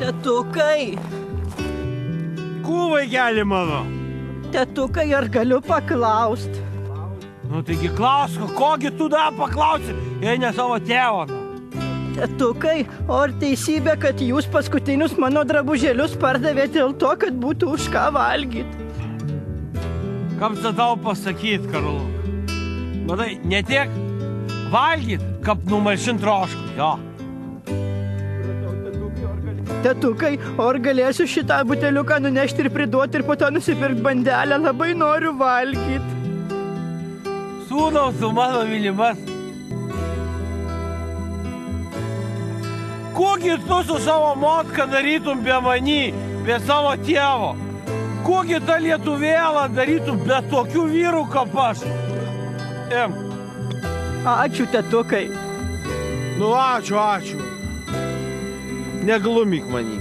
Tetukai. Ko, vaikeli mano? Tetukai, ar galiu paklaust? Nu, taigi klausk, kogi tu dar paklausi, jei ne savo tėvo. Tetukai, o ar teisybė, kad jūs paskutinius mano drabužėlius pardavėte dėl to, kad būtų už ką valgyt? Kaip čia tau pasakyt, Karoluk? Matai, ne tiek valgyt, kaip numalšint troškų, jo. Tetukai, o ar galėsiu šitą buteliuką nunešti ir priduoti ir po to nusipirkt bandelę? Labai noriu valgyt. Sūnau, tu mano mylimas. Kogi tu su savo motka darytum be many, be savo tėvo? Kogi ta lietuvėlą darytum be tokių vyrų kaip aš? Ačiū, tetukai. Nu, ačiū. Neglumyk manį.